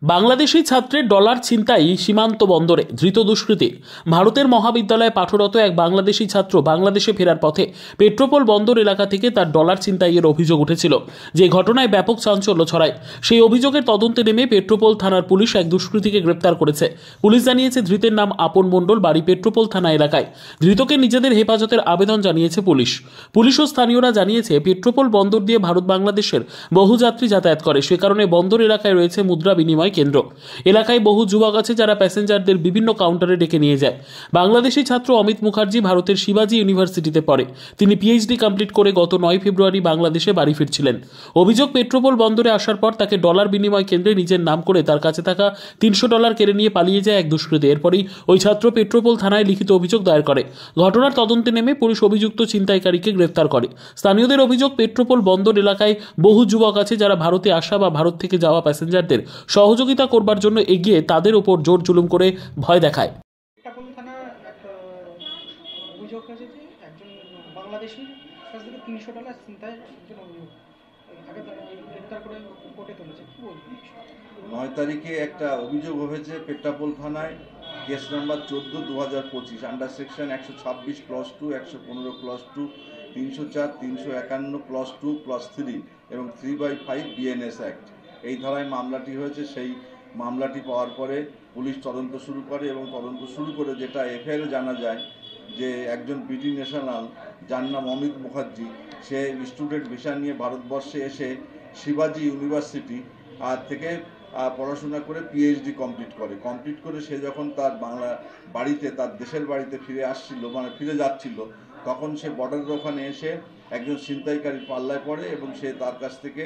বাংলাদেশি ছাত্রের ডলার ছিনতাই সীমান্ত বন্দরে ধৃত দুষ্কৃতী। ভারতের মহাবিদ্যালয়ে পাঠরত এক বাংলাদেশি ছাত্র বাংলাদেশে ফেরার পথে পেট্রোপোল বন্দর এলাকা থেকে তার ডলার ছিনতাইয়ের অভিযোগ উঠেছিল, যে ঘটনায় ব্যাপক চাঞ্চল্য ছড়ায়। সেই অভিযোগের তদন্তে নেমে পেট্রোপোল থানার পুলিশ এক দুষ্কৃতীকে গ্রেপ্তার করেছে। পুলিশ জানিয়েছে, ধৃতের নাম আপন মণ্ডল, বাড়ি পেট্রোপোল থানা এলাকায়। ধৃতকে নিজেদের হেফাজতের আবেদন জানিয়েছে পুলিশ ও স্থানীয়রা জানিয়েছে, পেট্রোপোল বন্দর দিয়ে ভারত বাংলাদেশের বহু যাত্রী যাতায়াত করে। সে কারণে বন্দর এলাকায় রয়েছে মুদ্রা বিনিময় কেন্দ্র। এলাকায় বহু যুবক আছে যারা প্যাসেঞ্জারদের বিভিন্ন কাউন্টারে ডেকে নিয়ে যায়। বাংলাদেশি ছাত্র অমিত মুখার্জি ভারতের শিবাজি ইউনিভার্সিটিতে পড়ে। তিনি পিএইচডি কমপ্লিট করে গত 9 ফেব্রুয়ারি বাংলাদেশে বাড়ি ফিরছিলেন। অভিযোগ, পেট্রোপোল বন্দরে আসার পর তাকে ডলার বিনিময় কেন্দ্রে নিজের নাম করে তার কাছে থাকা $300 কেড়ে নিয়ে পালিয়ে যায় এক দুষ্কৃতী। এরপরই ওই ছাত্র পেট্রোপোল থানায় লিখিত অভিযোগ দায়ের করে। ঘটনার তদন্তে নেমে পুলিশ অভিযুক্ত ছিনতাইকারীকে গ্রেফতার করে। স্থানীয়দের অভিযোগ, পেট্রোপোল বন্দর এলাকায় বহু যুবক আছে যারা ভারতে আসা বা ভারত থেকে যাওয়া প্যাসেঞ্জারদের সহযোগিতা করবার জন্য এগিয়ে তাদের উপর জোর জুলুম করে ভয় দেখায়। পেট্রোপোল থানা একটা অভিযোগ হয়েছে যে একজন বাংলাদেশির কাছ থেকে $300 ছিনতাইয়ের জন্য অভিযোগ তাকে গ্রেপ্তার করে কোর্টে তুলেছে। কি বলবেন? 9 তারিখে একটা অভিযোগ হয়েছে পেট্রোপোল থানায়, case number 14/2025, under section 126 clause 2, 115 clause 2, 304, 351 clause 2 plus 3 এবং 3/5 বিএনএস অ্যাক্ট, এই ধারায় মামলাটি হয়েছে। সেই মামলাটি পাওয়ার পরে পুলিশ তদন্ত শুরু করে এবং তদন্ত শুরু করে যেটা এফআইআরে জানা যায় যে একজন বিটি ন্যাশনাল যার নাম অমিত মুখার্জি, সে স্টুডেন্ট ভিসা নিয়ে ভারতবর্ষে এসে শিবাজি ইউনিভার্সিটি থেকে পড়াশোনা করে পিএইচডি কমপ্লিট করে সে যখন তার বাড়িতে, তার দেশের বাড়িতে ফিরে যাচ্ছিল, তখন সে বর্ডারের ওখানে এসে একজন ছিনতাইকারীর পাল্লায় পড়ে এবং সে তার কাছ থেকে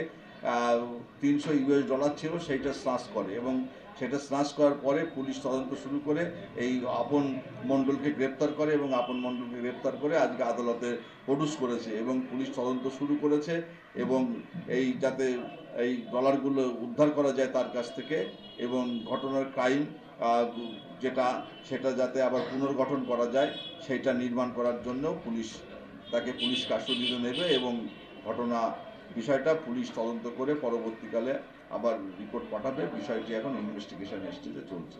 $300 ছিল, সেইটা স্নাচ করে এবং সেটা স্নাচ করার পরে পুলিশ তদন্ত শুরু করে এই আপন মণ্ডলকে গ্রেপ্তার করে এবং আপন মণ্ডলকে গ্রেপ্তার করে আজকে আদালতে প্রডিউস করেছে এবং পুলিশ তদন্ত শুরু করেছে এবং এই যাতে এই ডলারগুলো উদ্ধার করা যায় তার কাছ থেকে এবং ঘটনার ক্রাইম সেটা যাতে আবার পুনর্গঠন করা যায় সেইটা নির্মাণ করার জন্য তাকে পুলিশ কাস্টডিতে নেবে এবং বিষয়টা পুলিশ তদন্ত করে পরবর্তীকালে আবার রিপোর্ট পাঠাবে। বিষয়টি এখন ইনভেস্টিগেশন স্টেজে চলছে।